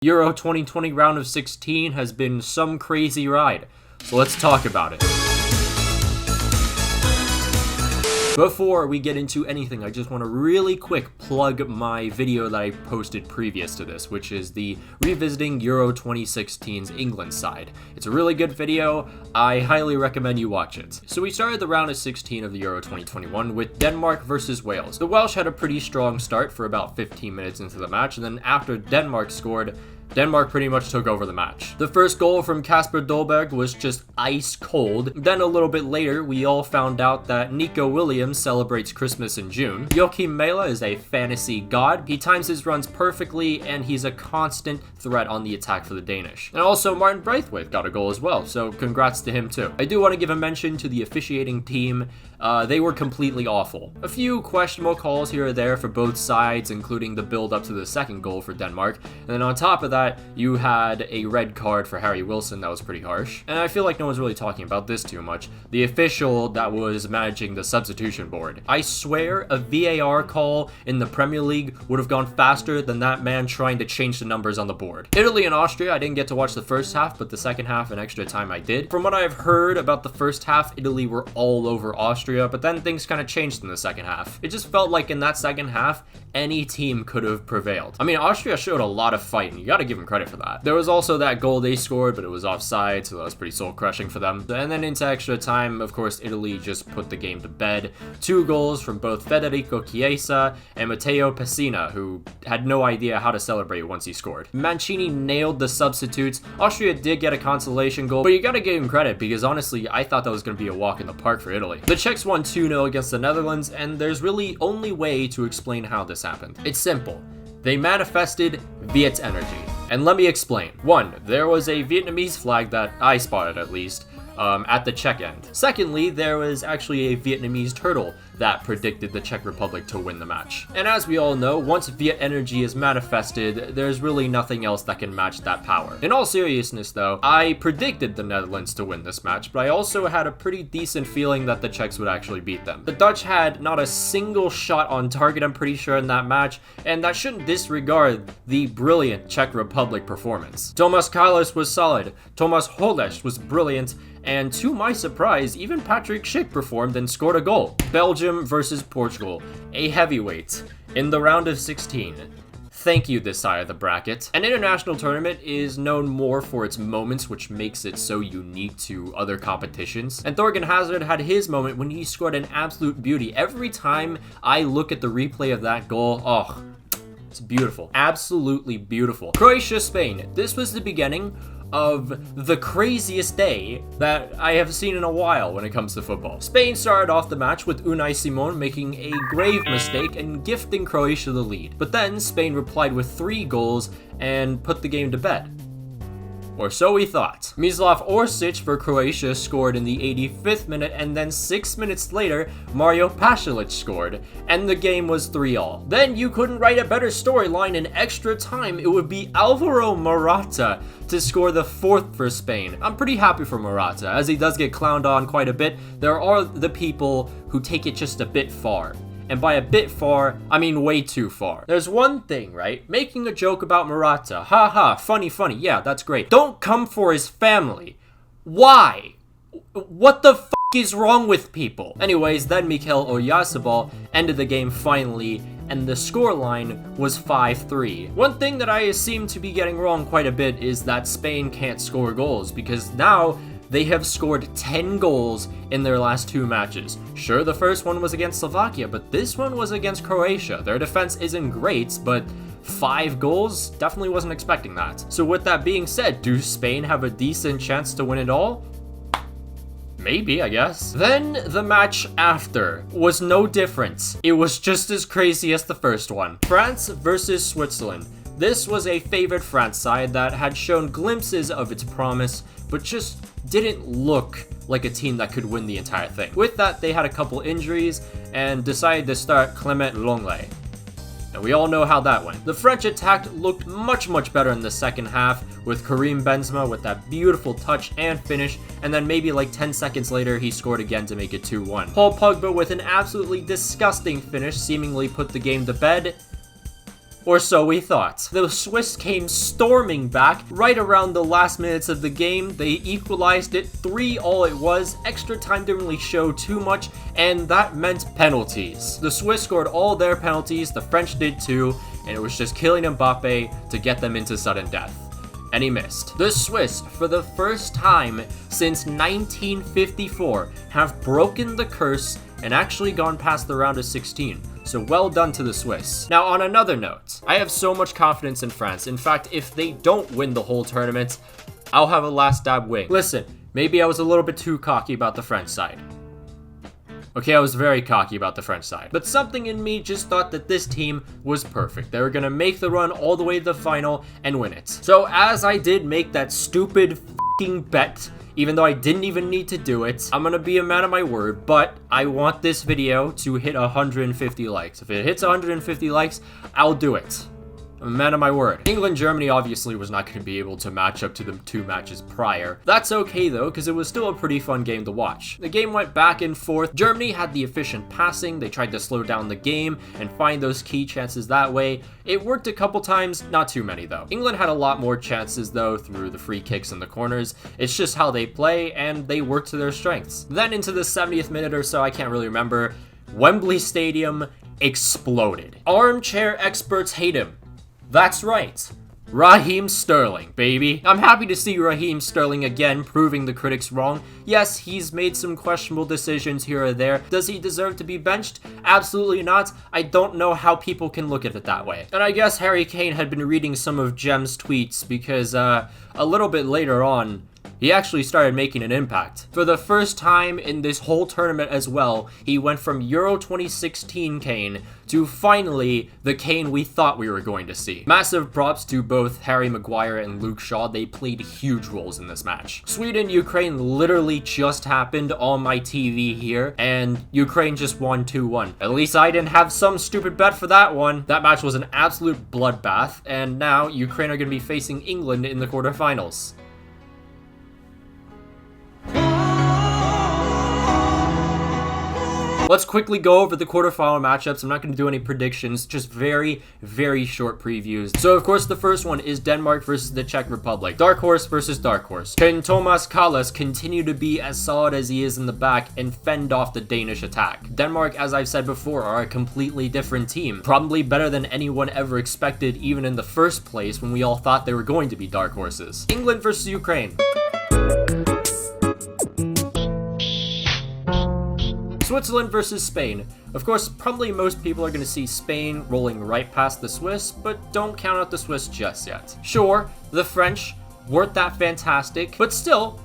Euro 2020 round of 16 has been some crazy ride, so let's talk about it. Before we get into anything, I just want to really quick plug my video that I posted previous to this, which is the Revisiting Euro 2016's England side. It's a really good video. I highly recommend you watch it. So we started the round of 16 of the Euro 2021 with Denmark versus Wales. The Welsh had a pretty strong start for about 15 minutes into the match, and then after Denmark scored, Denmark pretty much took over the match. The first goal from Kasper Dolberg was just ice cold. Then a little bit later, we all found out that Nico Williams celebrates Christmas in June. Joachim Mæhle is a fantasy god. He times his runs perfectly, and he's a constant threat on the attack for the Danish. And also Martin Braithwaite got a goal as well, so congrats to him too. I do want to give a mention to the officiating team. They were completely awful. A few questionable calls here or there for both sides, including the build up to the second goal for Denmark. And then on top of that, you had a red card for Harry Wilson that was pretty harsh. And I feel like no one's really talking about this too much. The official that was managing the substitution board. I swear a VAR call in the Premier League would have gone faster than that man trying to change the numbers on the board. Italy and Austria, I didn't get to watch the first half, but the second half and extra time I did. From what I've heard about the first half, Italy were all over Austria, but then things kind of changed in the second half. It just felt like in that second half, any team could have prevailed. I mean, Austria showed a lot of fight, and you gotta give them credit for that. There was also that goal they scored, but it was offside, so that was pretty soul-crushing for them. And then into extra time, of course, Italy just put the game to bed. 2 goals from both Federico Chiesa and Matteo Pessina, who had no idea how to celebrate once he scored. Mancini nailed the substitutes. Austria did get a consolation goal, but you gotta give him credit, because honestly, I thought that was gonna be a walk in the park for Italy. The Czechs won 2-0 against the Netherlands, and there's really only way to explain how this happened. It's simple. They manifested Viet energy. And let me explain. 1, there was a Vietnamese flag that I spotted at least, at the Czech end. Secondly, there was actually a Vietnamese turtle that predicted the Czech Republic to win the match. And as we all know, once Viet energy is manifested, there's really nothing else that can match that power. In all seriousness though, I predicted the Netherlands to win this match, but I also had a pretty decent feeling that the Czechs would actually beat them. The Dutch had not a single shot on target, I'm pretty sure, in that match, and that shouldn't disregard the brilliant Czech Republic performance. Tomáš Kalas was solid, Tomáš Holeš was brilliant, and to my surprise, even Patrick Schick performed and scored a goal. Belgium versus Portugal, a heavyweight, in the round of 16. Thank you, this side of the bracket. An international tournament is known more for its moments, which makes it so unique to other competitions. And Thorgan Hazard had his moment when he scored an absolute beauty. Every time I look at the replay of that goal, oh, it's beautiful. Absolutely beautiful. Croatia Spain. This was the beginning of the craziest day that I have seen in a while when it comes to football. Spain started off the match with Unai Simon making a grave mistake and gifting Croatia the lead. But then Spain replied with 3 goals and put the game to bed. Or so we thought. Mislav Orsic for Croatia scored in the 85th minute, and then 6 minutes later, Mario Pasalic scored, and the game was 3-3. Then you couldn't write a better storyline. In extra time, it would be Alvaro Morata to score the 4th for Spain. I'm pretty happy for Morata, as he does get clowned on quite a bit. There are the people who take it just a bit far. And by a bit far, I mean way too far. There's one thing, right? Making a joke about Morata. Haha, funny, yeah, that's great. Don't come for his family. Why? What the f*** is wrong with people? Anyways, then Mikel Oyarzabal ended the game finally, and the scoreline was 5-3. One thing that I seem to be getting wrong quite a bit is that Spain can't score goals, because now they have scored 10 goals in their last 2 matches. Sure, the first one was against Slovakia, but this one was against Croatia. Their defense isn't great, but 5 goals? Definitely wasn't expecting that. So with that being said, do Spain have a decent chance to win it all? Maybe, I guess. Then the match after was no different. It was just as crazy as the first one. France versus Switzerland. This was a favored France side that had shown glimpses of its promise, but just didn't look like a team that could win the entire thing. With that, they had a couple injuries and decided to start Clement Lenglet. And we all know how that went. The French attack looked much better in the second half, with Karim Benzema with that beautiful touch and finish, and then maybe like 10 seconds later he scored again to make it 2-1. Paul Pogba with an absolutely disgusting finish seemingly put the game to bed. Or so we thought. The Swiss came storming back right around the last minutes of the game. They equalized it 3-all it was. Extra time didn't really show too much, and that meant penalties. The Swiss scored all their penalties, the French did too, and it was just killing Mbappe to get them into sudden death. And he missed. The Swiss, for the first time since 1954, have broken the curse and actually gone past the round of 16. So well done to the Swiss. Now, on another note, I have so much confidence in France. In fact, if they don't win the whole tournament, I'll have a last dab wing. Listen, maybe I was a little bit too cocky about the French side. Okay, I was very cocky about the French side. But something in me just thought that this team was perfect. They were going to make the run all the way to the final and win it. So as I did make that stupid f***ing bet, even though I didn't even need to do it, I'm going to be a man of my word, but I want this video to hit 150 likes. If it hits 150 likes, I'll do it. I'm a man of my word. England-Germany obviously was not going to be able to match up to the 2 matches prior. That's okay though, because it was still a pretty fun game to watch. The game went back and forth. Germany had the efficient passing. They tried to slow down the game and find those key chances that way. It worked a couple times, not too many though. England had a lot more chances though through the free kicks and the corners. It's just how they play, and they work to their strengths. Then into the 70th minute or so, I can't really remember, Wembley Stadium exploded. Armchair experts hate him. That's right. Raheem Sterling, baby. I'm happy to see Raheem Sterling again, proving the critics wrong. Yes, he's made some questionable decisions here or there. Does he deserve to be benched? Absolutely not. I don't know how people can look at it that way. And I guess Harry Kane had been reading some of Jem's tweets because a little bit later on, he actually started making an impact. For the first time in this whole tournament as well, he went from Euro 2016 Kane to finally the Kane we thought we were going to see. Massive props to both Harry Maguire and Luke Shaw. They played huge roles in this match. Sweden-Ukraine literally just happened on my TV here, and Ukraine just won 2-1. At least I didn't have some stupid bet for that one. That match was an absolute bloodbath, and now Ukraine are going to be facing England in the quarterfinals. Let's quickly go over the quarterfinal matchups. I'm not going to do any predictions, just very, very short previews. So, of course, the first one is Denmark versus the Czech Republic. Dark horse versus dark horse. Can Thomas Kallas continue to be as solid as he is in the back and fend off the Danish attack? Denmark, as I've said before, are a completely different team. Probably better than anyone ever expected, even in the first place when we all thought they were going to be dark horses. England versus Ukraine. Switzerland versus Spain. Of course, probably most people are going to see Spain rolling right past the Swiss, but don't count out the Swiss just yet. Sure, the French weren't that fantastic, but still,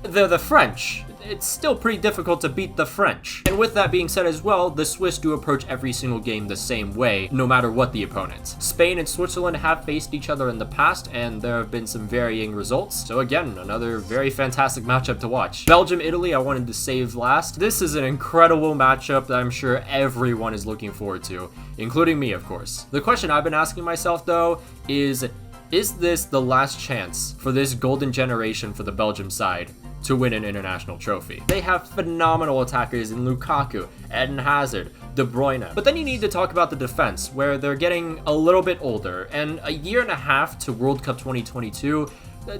they're the French. It's still pretty difficult to beat the French. And with that being said as well, the Swiss do approach every single game the same way, no matter what the opponent. Spain and Switzerland have faced each other in the past, and there have been some varying results. So again, another very fantastic matchup to watch. Belgium, Italy, I wanted to save last. This is an incredible matchup that I'm sure everyone is looking forward to, including me, of course. The question I've been asking myself, though, is this the last chance for this golden generation for the Belgium side to win an international trophy? They have phenomenal attackers in Lukaku, Eden Hazard, De Bruyne. But then you need to talk about the defense, where they're getting a little bit older, and a year and a half to World Cup 2022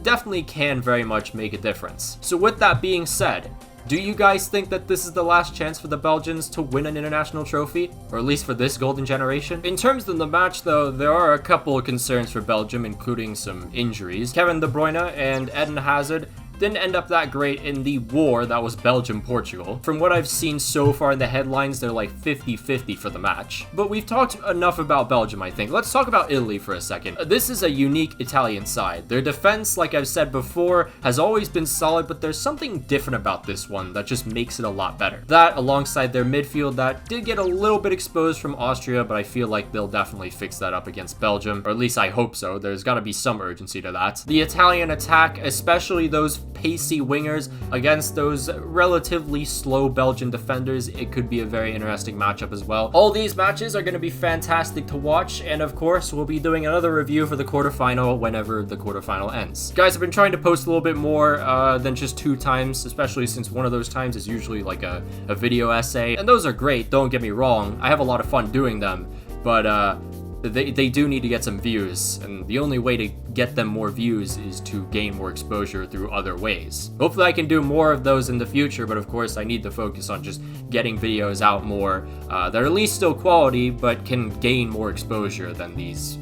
definitely can very much make a difference. So with that being said, do you guys think that this is the last chance for the Belgians to win an international trophy? Or at least for this golden generation? In terms of the match though, there are a couple of concerns for Belgium, including some injuries. Kevin De Bruyne and Eden Hazard didn't end up that great in the war that was Belgium-Portugal. From what I've seen so far in the headlines, they're like 50-50 for the match. But we've talked enough about Belgium, I think. Let's talk about Italy for a second. This is a unique Italian side. Their defense, like I've said before, has always been solid, but there's something different about this one that just makes it a lot better. That, alongside their midfield that did get a little bit exposed from Austria, but I feel like they'll definitely fix that up against Belgium, or at least I hope so. There's gotta be some urgency to that. The Italian attack, especially those pacey wingers against those relatively slow Belgian defenders, it could be a very interesting matchup as well. All these matches are going to be fantastic to watch, and of course we'll be doing another review for the quarterfinal whenever the quarterfinal ends. Guys, I've been trying to post a little bit more than just 2 times, especially since one of those times is usually like a video essay, and those are great, don't get me wrong. I have a lot of fun doing them, but they do need to get some views, and the only way to get them more views is to gain more exposure through other ways. Hopefully I can do more of those in the future, but of course I need to focus on just getting videos out more that are at least still quality, but can gain more exposure than these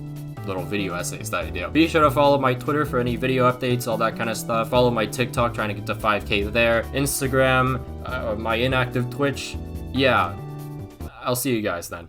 little video essays that I do. Be sure to follow my Twitter for any video updates, all that kind of stuff. Follow my TikTok, trying to get to 5K there. Instagram, my inactive Twitch. Yeah, I'll see you guys then.